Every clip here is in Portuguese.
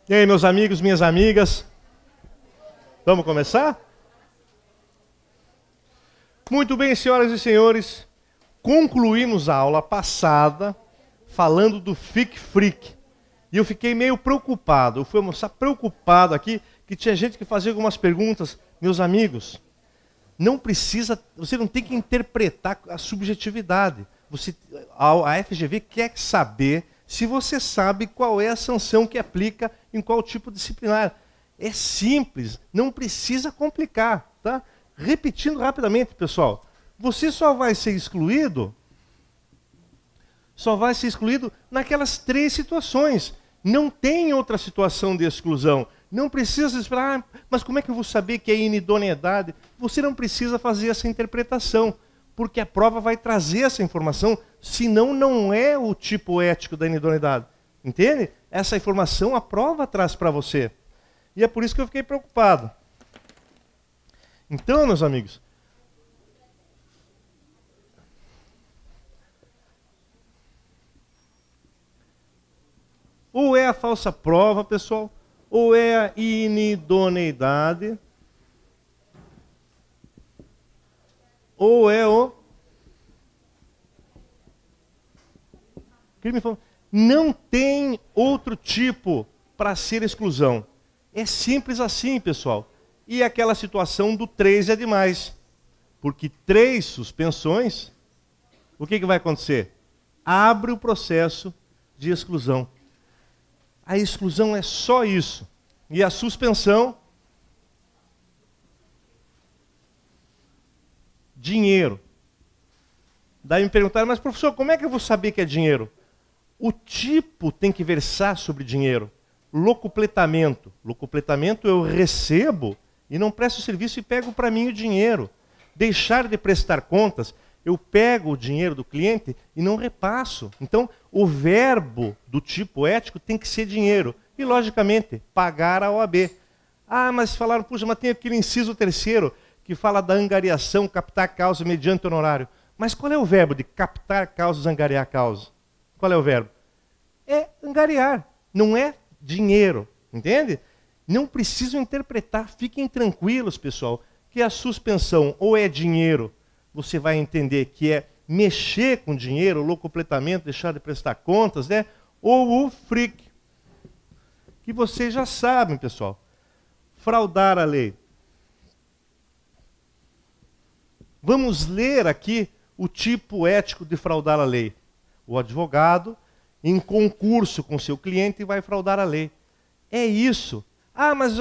E aí, meus amigos, minhas amigas, vamos começar? Muito bem, senhoras e senhores, concluímos a aula passada falando do Fique Freak. E eu fiquei meio preocupado, eu fui almoçar preocupado aqui, que tinha gente que fazia algumas perguntas. Meus amigos, não precisa, você não tem que interpretar a subjetividade. A FGV quer saber se você sabe qual é a sanção que aplica em qual tipo disciplinar. É simples, não precisa complicar, tá? Repetindo rapidamente, pessoal, você só vai ser excluído naquelas 3 situações. Não tem outra situação de exclusão. Não precisa esperar, mas como é que eu vou saber que é inidoneidade? Você não precisa fazer essa interpretação, porque a prova vai trazer essa informação, senão não é o tipo ético da inidoneidade. Entende? Essa informação a prova traz para você. E é por isso que eu fiquei preocupado. Então, meus amigos, ou é a falsa prova, pessoal, ou é a inidoneidade, ou é o crime. Não tem outro tipo para ser exclusão. É simples assim, pessoal. E aquela situação do 3 é demais. Porque 3 suspensões, o que vai acontecer? Abre o processo de exclusão. A exclusão é só isso. E a suspensão, dinheiro. Daí me perguntaram, mas professor, como é que eu vou saber que é dinheiro? O tipo tem que versar sobre dinheiro. Locupletamento. Locupletamento eu recebo e não presto serviço e pego para mim o dinheiro. Deixar de prestar contas, eu pego o dinheiro do cliente e não repasso. Então, o verbo do tipo ético tem que ser dinheiro. E, logicamente, pagar a OAB. Ah, mas falaram, puxa, mas tem aquele inciso 3º que fala da angariação, captar causa mediante honorário. Mas qual é o verbo de captar causas, angariar causa? Qual é o verbo? É angariar, não é dinheiro, entende? Não precisam interpretar, fiquem tranquilos, pessoal, que a suspensão ou é dinheiro, você vai entender que é mexer com dinheiro, locupletamento, deixar de prestar contas, né? Ou o freak, que vocês já sabem, pessoal, fraudar a lei. Vamos ler aqui o tipo ético de fraudar a lei. O advogado, em concurso com seu cliente, vai fraudar a lei. É isso. Ah, mas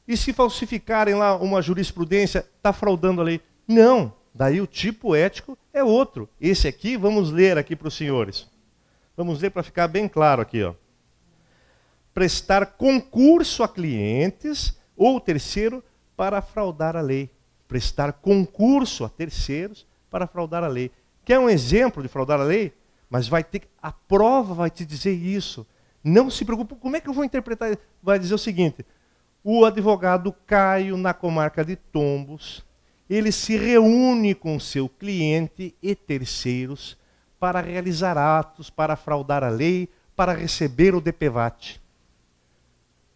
e se falsificarem lá uma jurisprudência, está fraudando a lei? Não. Daí o tipo ético é outro. Esse aqui, vamos ler aqui para os senhores. Vamos ler para ficar bem claro aqui, ó. Prestar concurso a clientes ou terceiro para fraudar a lei. Prestar concurso a terceiros para fraudar a lei. Quer um exemplo de fraudar a lei? Mas a prova vai te dizer isso. Não se preocupe, como é que eu vou interpretar? Vai dizer o seguinte: o advogado Caio, na comarca de Tombos, ele se reúne com seu cliente e terceiros para realizar atos, para fraudar a lei, para receber o DPVAT.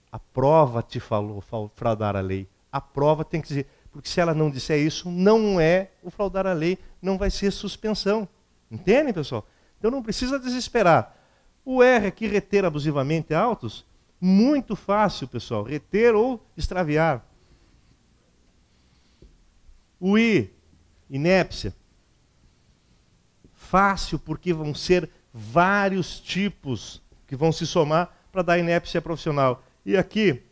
A prova te falou fraudar a lei. A prova tem que dizer, porque se ela não disser isso, não é o fraudar a lei, não vai ser suspensão. Entendem, pessoal? Então não precisa desesperar. O R aqui, reter abusivamente autos, muito fácil, pessoal. Reter ou extraviar. O I, inépcia. Fácil, porque vão ser vários tipos que vão se somar para dar inépcia profissional. E aqui,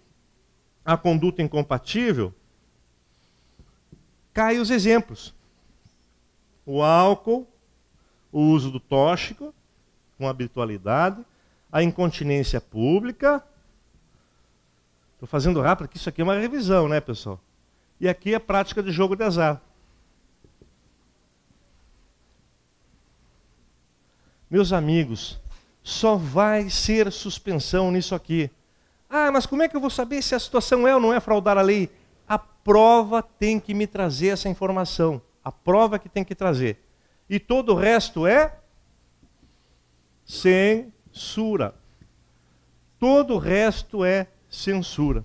a conduta incompatível, cai os exemplos. O álcool, o uso do tóxico, com habitualidade, a incontinência pública. Estou fazendo rápido, porque isso aqui é uma revisão, né, pessoal? E aqui a prática de jogo de azar. Meus amigos, só vai ser suspensão nisso aqui. Ah, mas como é que eu vou saber se a situação é ou não é fraudar a lei? A prova tem que me trazer essa informação. A prova que tem que trazer. E todo o resto é censura. Todo o resto é censura.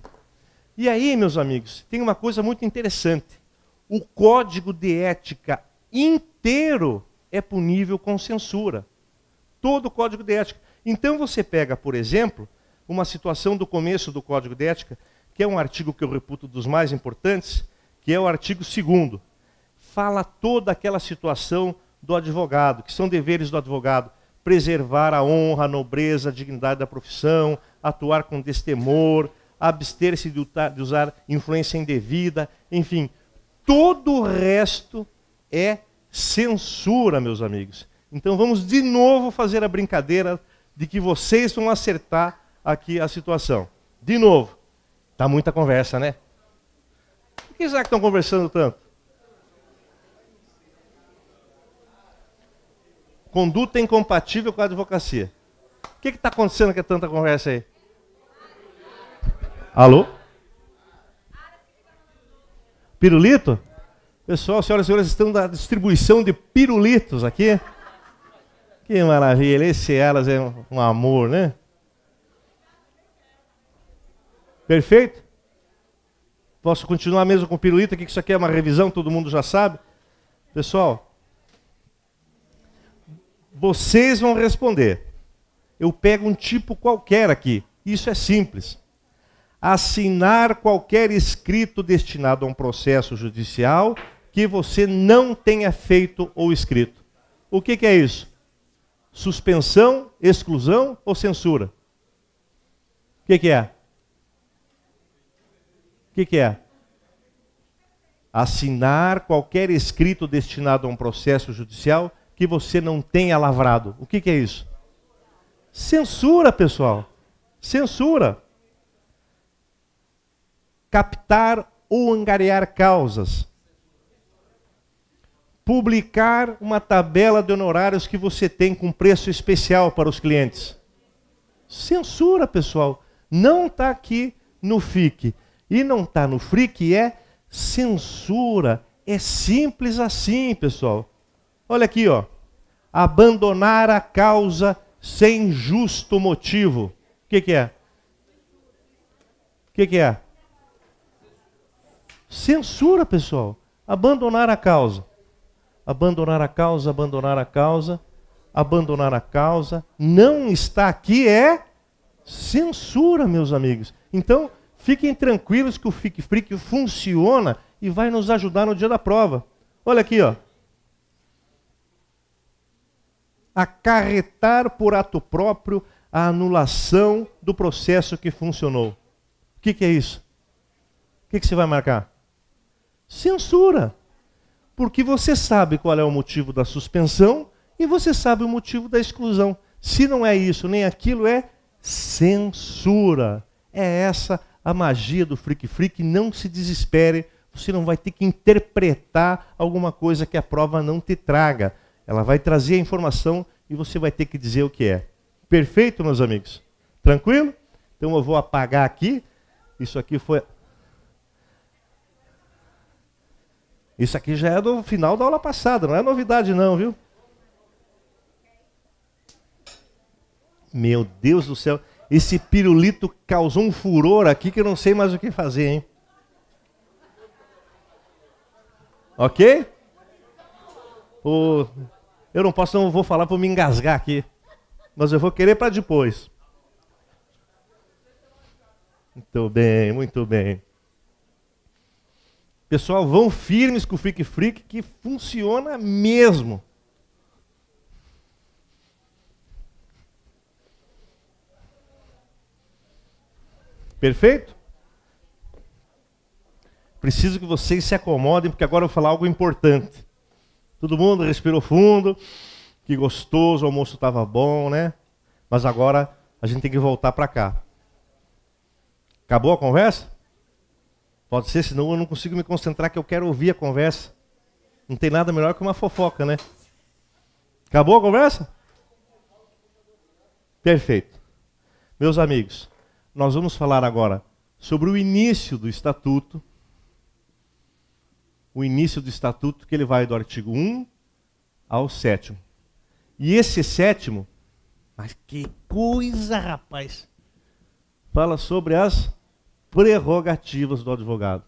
E aí, meus amigos, tem uma coisa muito interessante. O código de ética inteiro é punível com censura. Todo o código de ética. Então você pega, por exemplo, uma situação do começo do código de ética, que é um artigo que eu reputo dos mais importantes, que é o artigo 2º. Fala toda aquela situação do advogado, que são deveres do advogado: preservar a honra, a nobreza, a dignidade da profissão, atuar com destemor, abster-se de usar influência indevida, enfim. Todo o resto é censura, meus amigos. Então vamos de novo fazer a brincadeira de que vocês vão acertar aqui a situação. De novo. Tá muita conversa, né? Por que será que estão conversando tanto? Conduta incompatível com a advocacia. O que está acontecendo que é tanta conversa aí? Alô? Pirulito? Pessoal, senhoras e senhores, estão na distribuição de pirulitos aqui. Que maravilha, esse Elas é um amor, né? Perfeito? Posso continuar mesmo com o pirulito aqui, que isso aqui é uma revisão, todo mundo já sabe. Pessoal, vocês vão responder. Eu pego um tipo qualquer aqui, isso é simples. Assinar qualquer escrito destinado a um processo judicial que você não tenha feito ou escrito. O que é isso? Suspensão, exclusão ou censura? O que é? O que é? Assinar qualquer escrito destinado a um processo judicial que você não tenha lavrado. O que é isso? Censura, pessoal. Censura. Captar ou angariar causas. Publicar uma tabela de honorários que você tem com preço especial para os clientes. Censura, pessoal. Não está aqui no FIC. E não está no FRIC, é censura. É simples assim, pessoal. Olha aqui, ó. Abandonar a causa sem justo motivo. O que é? O que é? Censura, pessoal. Abandonar a causa. Abandonar a causa, abandonar a causa, abandonar a causa. Não está aqui, é censura, meus amigos. Então, fiquem tranquilos que o FIC-FRIC funciona e vai nos ajudar no dia da prova. Olha aqui, ó. Acarretar por ato próprio a anulação do processo que funcionou. O que é isso? O que você vai marcar? Censura. Porque você sabe qual é o motivo da suspensão e você sabe o motivo da exclusão. Se não é isso nem aquilo, é censura. É essa a magia do FRIC-FRIC. Não se desespere, você não vai ter que interpretar alguma coisa que a prova não te traga. Ela vai trazer a informação e você vai ter que dizer o que é. Perfeito, meus amigos? Tranquilo? Então eu vou apagar aqui. Isso aqui foi... Isso aqui já é do final da aula passada, não é novidade não, viu? Meu Deus do céu, esse pirulito causou um furor aqui que eu não sei mais o que fazer, hein? Ok? Eu não posso, não vou falar para me engasgar aqui. Mas eu vou querer para depois. Muito bem, muito bem. Pessoal, vão firmes com o FRIC-FRIC que funciona mesmo. Perfeito? Preciso que vocês se acomodem, porque agora eu vou falar algo importante. Todo mundo respirou fundo, que gostoso, o almoço estava bom, né? Mas agora a gente tem que voltar para cá. Acabou a conversa? Pode ser, senão eu não consigo me concentrar, que eu quero ouvir a conversa. Não tem nada melhor que uma fofoca, né? Acabou a conversa? Perfeito. Meus amigos, nós vamos falar agora sobre o início do Estatuto. O início do Estatuto, que ele vai do artigo 1 ao 7º. E esse 7º, mas que coisa, rapaz! Fala sobre as prerrogativas do advogado.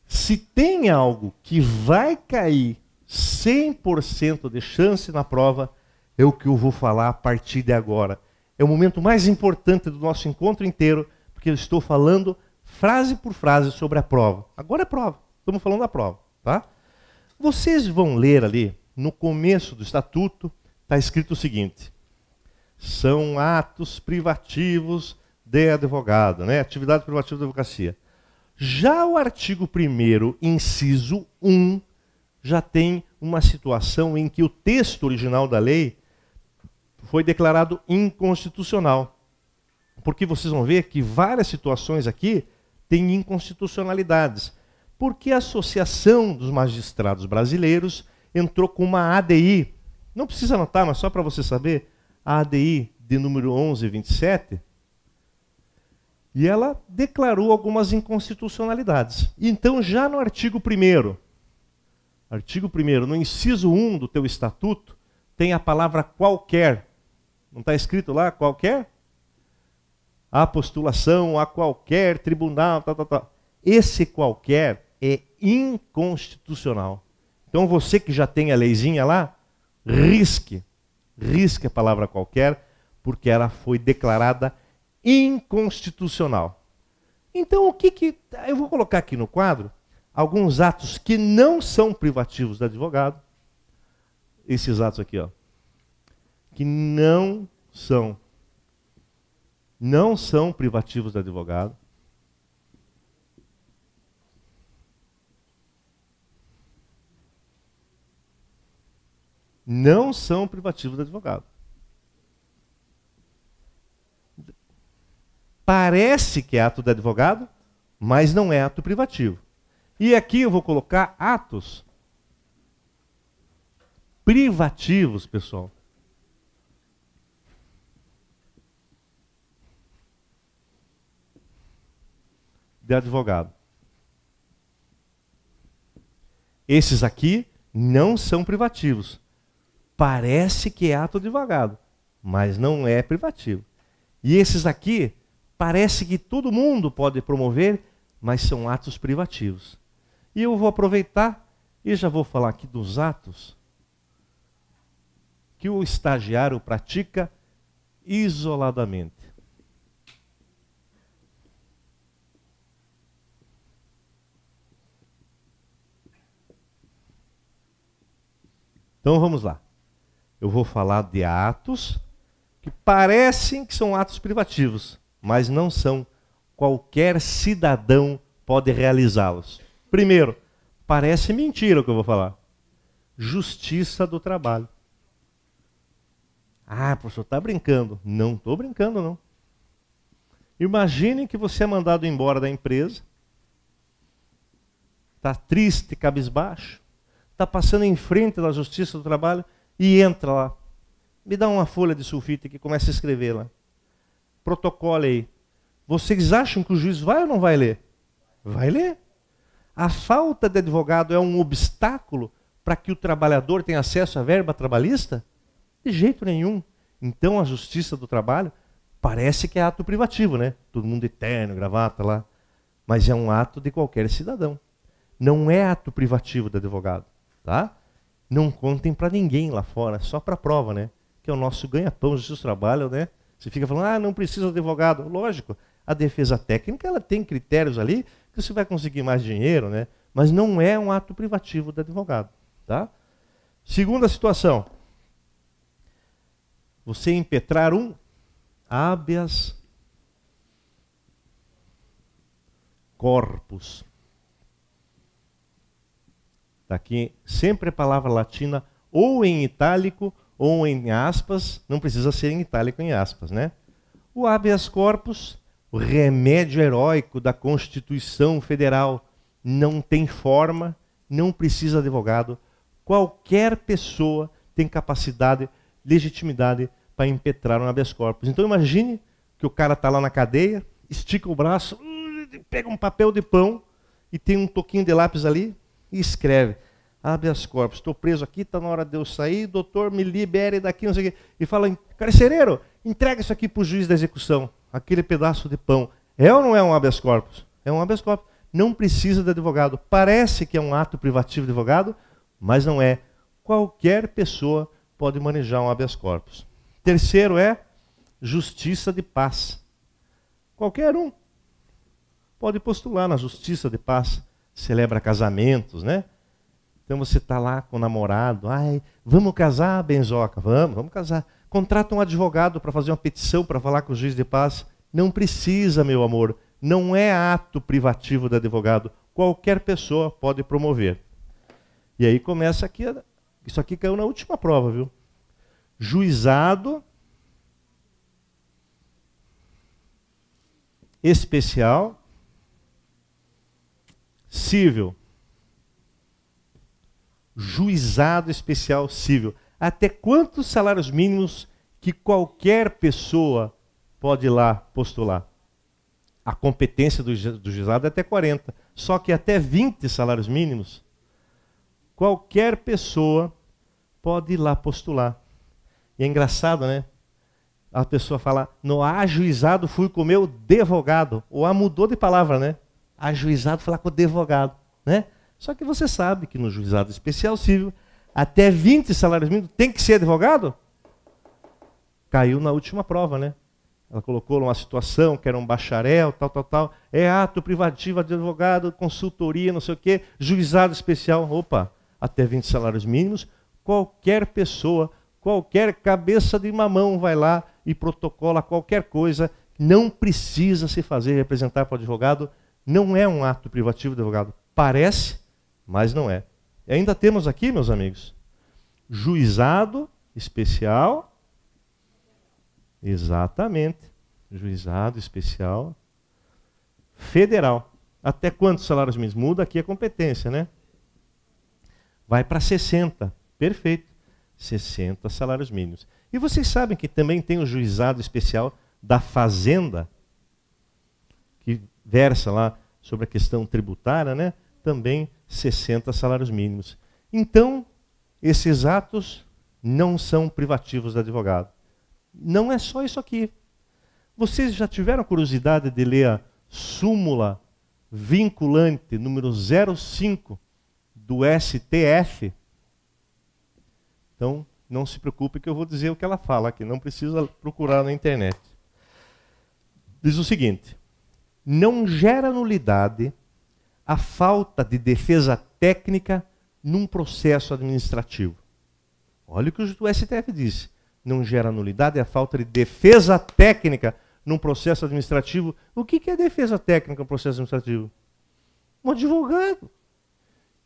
Se tem algo que vai cair 100% de chance na prova, é o que eu vou falar a partir de agora. É o momento mais importante do nosso encontro inteiro, porque eu estou falando frase por frase sobre a prova. Agora é prova, estamos falando da prova, tá? Vocês vão ler ali, no começo do estatuto, está escrito o seguinte: são atos privativos de advogado, né? Atividade privativa de advocacia. Já o artigo 1º, inciso 1, já tem uma situação em que o texto original da lei foi declarado inconstitucional. Porque vocês vão ver que várias situações aqui têm inconstitucionalidades. Porque a Associação dos Magistrados Brasileiros entrou com uma ADI. Não precisa anotar, mas só para você saber, a ADI de número 1127, e ela declarou algumas inconstitucionalidades. Então, já no artigo 1º, no inciso 1 do teu estatuto, tem a palavra qualquer. Não está escrito lá qualquer? A postulação a qualquer tribunal, tal. Esse qualquer é inconstitucional. Então, você que já tem a leizinha lá, risque a palavra qualquer, porque ela foi declarada inconstitucional. Então, eu vou colocar aqui no quadro alguns atos que não são privativos do advogado. Esses atos aqui, ó, que não são privativos do advogado. Não são privativos do advogado. Parece que é ato do advogado, mas não é ato privativo. E aqui eu vou colocar atos privativos, pessoal. De advogado. Esses aqui não são privativos. Parece que é ato de advogado, mas não é privativo. E esses aqui, parece que todo mundo pode promover, mas são atos privativos. E eu vou aproveitar e já vou falar aqui dos atos que o estagiário pratica isoladamente. Então vamos lá. Eu vou falar de atos que parecem que são atos privativos, mas não são. Qualquer cidadão pode realizá-los. Primeiro, parece mentira o que eu vou falar. Justiça do trabalho. Ah, professor, está brincando. Não estou brincando, não. Imagine que você é mandado embora da empresa, está triste, cabisbaixo, está passando em frente da Justiça do Trabalho e entra lá. Me dá uma folha de sulfite que começa a escrever lá. Protocole aí. Vocês acham que o juiz vai ou não vai ler? Vai ler. A falta de advogado é um obstáculo para que o trabalhador tenha acesso à verba trabalhista? De jeito nenhum. Então a Justiça do Trabalho parece que é ato privativo, né? Todo mundo de terno, gravata lá. Mas é um ato de qualquer cidadão. Não é ato privativo do advogado, tá? Não contem para ninguém lá fora, só para prova, né? Que é o nosso ganha-pão de Justiça do Trabalho, né? Você fica falando, não precisa de advogado. Lógico, a defesa técnica ela tem critérios ali que você vai conseguir mais dinheiro, né? Mas não é um ato privativo do advogado, tá? Segunda situação. Você impetrar um habeas corpus. Está aqui sempre a palavra latina ou em itálico ou em aspas, não precisa ser em itálico em aspas, né? O habeas corpus, o remédio heróico da Constituição Federal, não tem forma, não precisa de advogado. Qualquer pessoa tem capacidade, legitimidade para impetrar um habeas corpus. Então imagine que o cara está lá na cadeia, estica o braço, pega um papel de pão e tem um toquinho de lápis ali e escreve. Habeas corpus, estou preso aqui, está na hora de eu sair, doutor, me libere daqui, não sei o quê. E fala, carcereiro, entrega isso aqui para o juiz da execução. aquele pedaço de pão. É ou não é um habeas corpus? É um habeas corpus. Não precisa de advogado. Parece que é um ato privativo de advogado, mas não é. Qualquer pessoa pode manejar um habeas corpus. Terceiro é justiça de paz. Qualquer um pode postular na justiça de paz. Celebra casamentos, né? Então você está lá com o namorado. Ai, vamos casar, benzoca? Vamos casar. Contrata um advogado para fazer uma petição para falar com o juiz de paz. Não precisa, meu amor. Não é ato privativo do advogado. Qualquer pessoa pode promover. E aí começa aqui, isso aqui caiu na última prova, viu? Juizado especial civil. Juizado especial civil. Até quantos salários mínimos que qualquer pessoa pode ir lá postular? A competência do juizado é até 40. Só que até 20 salários mínimos, qualquer pessoa pode ir lá postular. E é engraçado, né? A pessoa fala, no ajuizado fui com o meu advogado. Ou mudou de palavra, né? Ajuizado falar com o advogado, né? Só que você sabe que no juizado especial civil, até 20 salários mínimos tem que ser advogado? Caiu na última prova, né? Ela colocou numa situação que era um bacharel, tal. É ato privativo de advogado, consultoria, não sei o quê, juizado especial. Opa, até 20 salários mínimos. Qualquer pessoa, qualquer cabeça de mamão vai lá e protocola qualquer coisa. Não precisa se fazer representar para o advogado. Não é um ato privativo de advogado. Parece, mas não é. E ainda temos aqui, meus amigos, juizado especial. Exatamente. Juizado especial federal. Até quantos salários mínimos? Muda aqui a competência, né? Vai para 60. Perfeito. 60 salários mínimos. E vocês sabem que também tem o juizado especial da Fazenda, que versa lá sobre a questão tributária, né? Também 60 salários mínimos. Então, esses atos não são privativos do advogado. Não é só isso aqui. Vocês já tiveram curiosidade de ler a súmula vinculante número 05 do STF? Então, não se preocupe que eu vou dizer o que ela fala aqui, não precisa procurar na internet. Diz o seguinte: não gera nulidade a falta de defesa técnica num processo administrativo. Olha o que o STF disse. Não gera nulidade a falta de defesa técnica num processo administrativo. O que é defesa técnica no processo administrativo? Um advogado.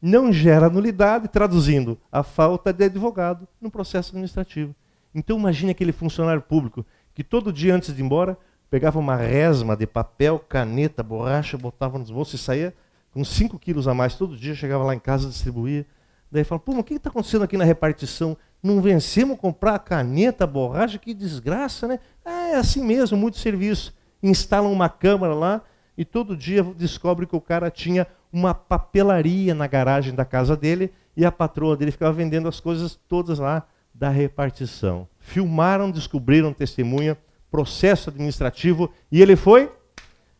Não gera nulidade, traduzindo, a falta de advogado no processo administrativo. Então imagine aquele funcionário público que todo dia antes de ir embora pegava uma resma de papel, caneta, borracha, botava nos bolsos e saía com 5 quilos a mais todo dia, chegava lá em casa, distribuía. Daí fala, pô, mas o que está acontecendo aqui na repartição? Não vencemos comprar a caneta, a borracha, que desgraça, né? É assim mesmo, muito serviço. Instalam uma câmara lá e todo dia descobre que o cara tinha uma papelaria na garagem da casa dele e a patroa dele ficava vendendo as coisas todas lá da repartição. Filmaram, descobriram testemunha, processo administrativo e ele foi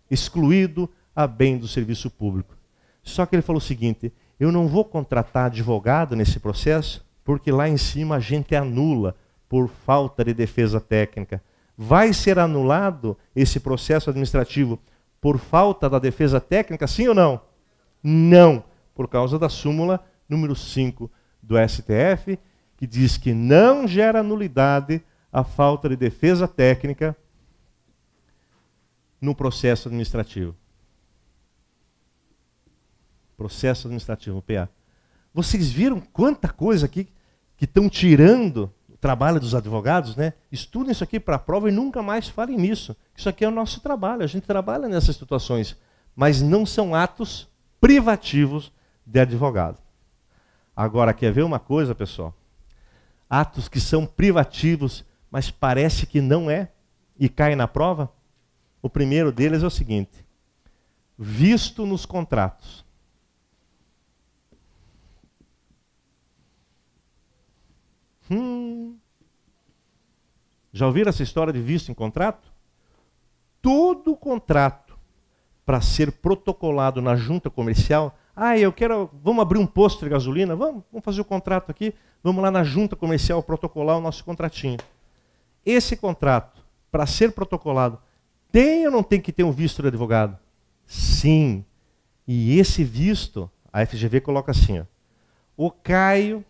excluído a bem do serviço público. Só que ele falou o seguinte, eu não vou contratar advogado nesse processo porque lá em cima a gente anula por falta de defesa técnica. Vai ser anulado esse processo administrativo por falta da defesa técnica, sim ou não? Não, por causa da súmula número 5 do STF, que diz que não gera nulidade a falta de defesa técnica no processo administrativo. Processo administrativo, PA. Vocês viram quanta coisa aqui que estão tirando o trabalho dos advogados, né? Estudem isso aqui para a prova e nunca mais falem nisso. Isso aqui é o nosso trabalho, a gente trabalha nessas situações, mas não são atos privativos de advogado. Agora, quer ver uma coisa, pessoal? Atos que são privativos, mas parece que não é, e cai na prova. O primeiro deles é o seguinte: visto nos contratos. Já ouviram essa história de visto em contrato? todo contrato para ser protocolado na junta comercial, vamos abrir um posto de gasolina, vamos fazer o contrato aqui, vamos lá na junta comercial protocolar o nosso contratinho. Esse contrato, para ser protocolado, tem ou não tem que ter um visto de advogado? Sim. E esse visto, a FGV coloca assim, ó, o Caio,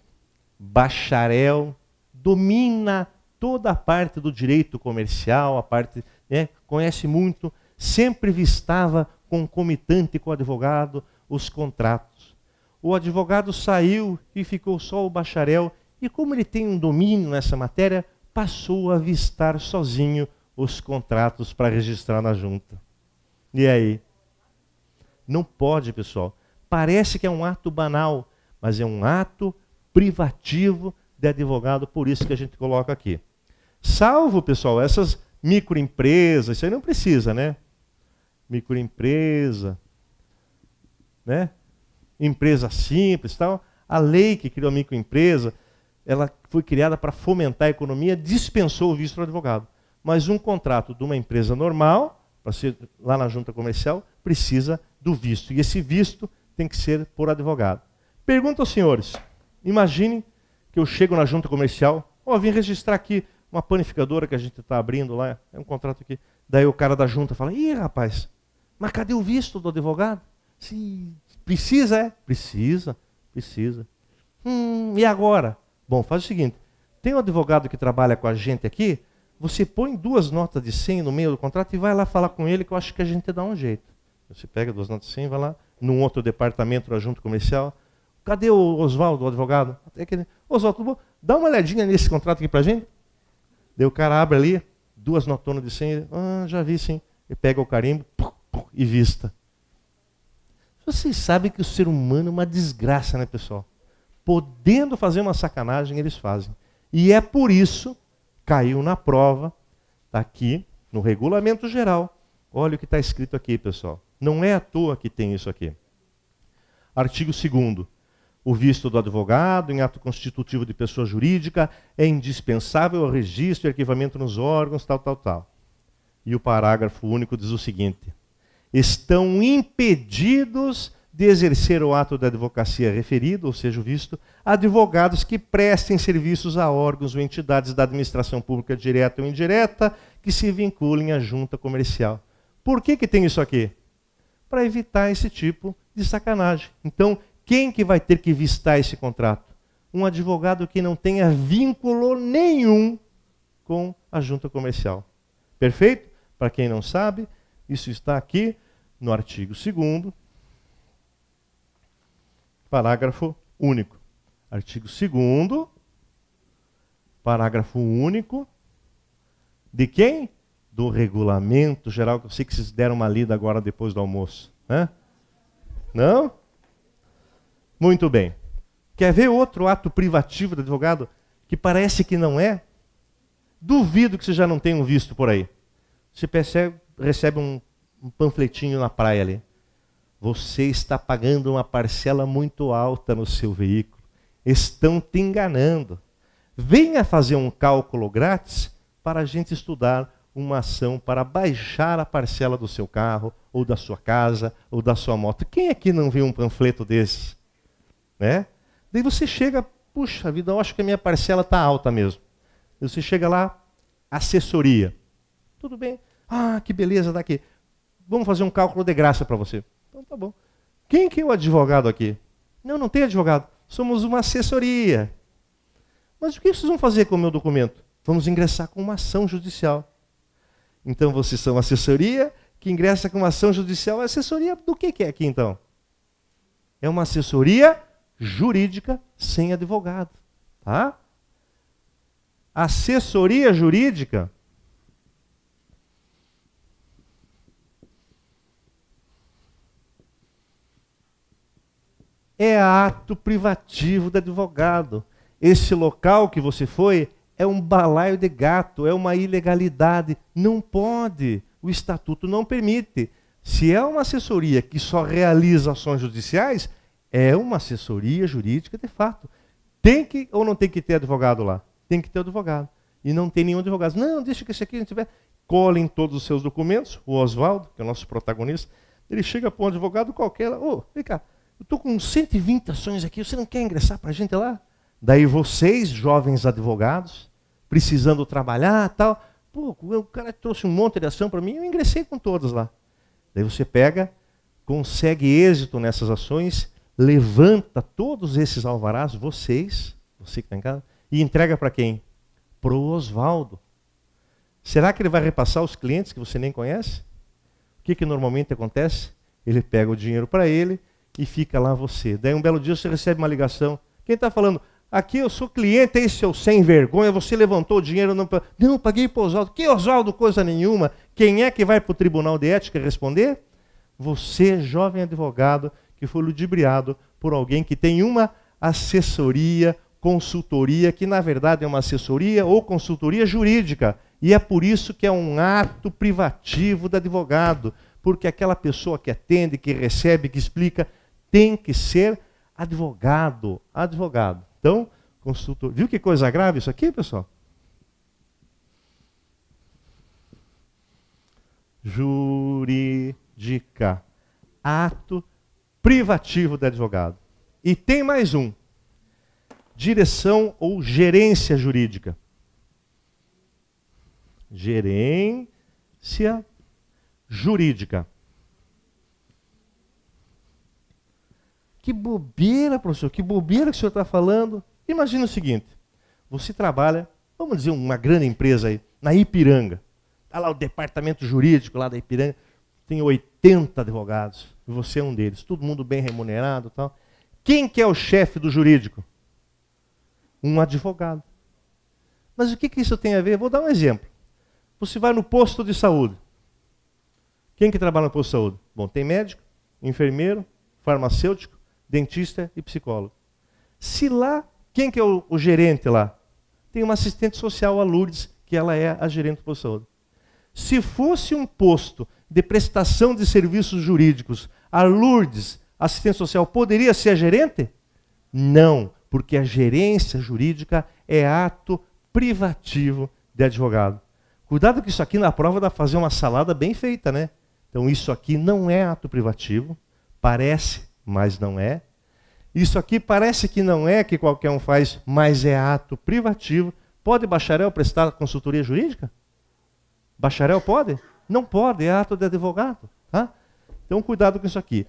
bacharel, domina toda a parte do direito comercial, a parte, conhece muito, sempre vistava concomitante com o advogado os contratos. O advogado saiu e ficou só o bacharel, e como ele tem um domínio nessa matéria, passou a vistar sozinho os contratos para registrar na junta. E aí? Não pode, pessoal. Parece que é um ato banal, mas é um ato privativo de advogado, por isso que a gente coloca aqui. Salvo, pessoal, essas microempresas, isso aí não precisa, né? Microempresa, né? Empresa simples, tal. A lei que criou a microempresa, ela foi criada para fomentar a economia, dispensou o visto do advogado. Mas um contrato de uma empresa normal, para ser lá na junta comercial, precisa do visto. E esse visto tem que ser por advogado. Pergunto aos senhores, imagine que eu chego na junta comercial, vim registrar aqui uma panificadora que a gente está abrindo lá, é um contrato aqui. Daí o cara da junta fala, ih, rapaz, mas cadê o visto do advogado? Se precisa, é? Precisa. E agora? Bom, faz o seguinte, tem um advogado que trabalha com a gente aqui, você põe 2 notas de 100 no meio do contrato e vai lá falar com ele que eu acho que a gente dá um jeito. Você pega 2 notas de 100, vai lá, num outro departamento da junta comercial, cadê o Oswaldo, o advogado? Oswaldo, tudo bom? Dá uma olhadinha nesse contrato aqui pra gente. Daí o cara abre ali, 2 notonas de 100, já vi sim. Ele pega o carimbo e vista. Vocês sabem que o ser humano é uma desgraça, né, pessoal? Podendo fazer uma sacanagem, eles fazem. E é por isso, caiu na prova, está aqui, no regulamento geral. Olha o que está escrito aqui, pessoal. Não é à toa que tem isso aqui. Artigo 2º. O visto do advogado, em ato constitutivo de pessoa jurídica, é indispensável ao registro e arquivamento nos órgãos, tal. E o parágrafo único diz o seguinte: estão impedidos de exercer o ato da advocacia referido, ou seja, o visto, advogados que prestem serviços a órgãos ou entidades da administração pública direta ou indireta que se vinculem à junta comercial. Por que tem isso aqui? Para evitar esse tipo de sacanagem. Então, quem que vai ter que vistar esse contrato? Um advogado que não tenha vínculo nenhum com a junta comercial. Perfeito? Para quem não sabe, isso está aqui no artigo 2º, parágrafo único. Artigo 2º, parágrafo único, de quem? Do regulamento geral, que eu sei que vocês deram uma lida agora depois do almoço. Né? Não? Muito bem. Quer ver outro ato privativo do advogado que parece que não é? Duvido que você já não tenha um visto por aí. Você recebe um panfletinho na praia ali. Você está pagando uma parcela muito alta no seu veículo. Estão te enganando. Venha fazer um cálculo grátis para a gente estudar uma ação para baixar a parcela do seu carro, ou da sua casa, ou da sua moto. Quem aqui não viu um panfleto desses? Né? Daí você chega, puxa vida, eu acho que a minha parcela está alta mesmo. Daí você chega lá, assessoria. Tudo bem? Ah, que beleza, daqui. Vamos fazer um cálculo de graça para você. Então tá bom. Quem que é o advogado aqui? Não tem advogado. Somos uma assessoria. Mas o que vocês vão fazer com o meu documento? Vamos ingressar com uma ação judicial. Então vocês são assessoria que ingressa com uma ação judicial. Assessoria do que é aqui então? É uma assessoria jurídica sem advogado. Tá? Assessoria jurídica é ato privativo do advogado. Esse local que você foi é um balaio de gato, é uma ilegalidade. Não pode. O estatuto não permite. Se é uma assessoria que só realiza ações judiciais, é uma assessoria jurídica de fato. Tem que ou não tem que ter advogado lá? Tem que ter advogado. E não tem nenhum advogado. Não, deixa que esse aqui a gente tiver. colhem todos os seus documentos. O Oswaldo, que é o nosso protagonista, ele chega para um advogado qualquer, ô, vem cá, eu estou com 120 ações aqui, você não quer ingressar para a gente lá? Daí vocês, jovens advogados, precisando trabalhar e tal, pô, o cara trouxe um monte de ação para mim, eu ingressei com todas lá. Daí você pega, consegue êxito nessas ações, levanta todos esses alvarás, você que está em casa, e entrega para quem? Para o Oswaldo. Será que ele vai repassar os clientes que você nem conhece? O que normalmente acontece? Ele pega o dinheiro para ele e fica lá você. Daí um belo dia você recebe uma ligação. Quem está falando? Aqui eu sou cliente, aí seu sem vergonha, você levantou o dinheiro, não paguei para o Oswaldo. Que Oswaldo, coisa nenhuma. Quem é que vai para o Tribunal de Ética responder? Você, jovem advogado, que foi ludibriado por alguém que tem uma assessoria, consultoria, que na verdade é uma assessoria ou consultoria jurídica. E é por isso que é um ato privativo do advogado, porque aquela pessoa que atende, que recebe, que explica, tem que ser advogado. Advogado. Então, consultor. Viu que coisa grave isso aqui, pessoal? Jurídica. Ato privativo do advogado. E tem mais um. Direção ou gerência jurídica. Gerência jurídica. Que bobeira, professor, que bobeira que o senhor está falando. Imagina o seguinte, você trabalha, vamos dizer, uma grande empresa aí, na Ipiranga. Está lá o departamento jurídico lá da Ipiranga, tem 80 advogados, e você é um deles, todo mundo bem remunerado e tal. Quem que é o chefe do jurídico? Um advogado. Mas o que isso tem a ver? Vou dar um exemplo. Você vai no posto de saúde. Quem que trabalha no posto de saúde? Bom, tem médico, enfermeiro, farmacêutico, dentista e psicólogo. Se lá, quem que é o gerente lá? Tem uma assistente social, a Lourdes, que ela é a gerente do posto de saúde. Se fosse um posto de prestação de serviços jurídicos, a Lourdes, assistente social, poderia ser a gerente? Não, porque a gerência jurídica é ato privativo de advogado. Cuidado que isso aqui na prova dá para fazer uma salada bem feita, né? Então isso aqui não é ato privativo, parece, mas não é. Isso aqui parece que não é, que qualquer um faz, mas é ato privativo. Pode bacharel prestar consultoria jurídica? Bacharel pode? Não pode, é ato de advogado. Tá? Então cuidado com isso aqui.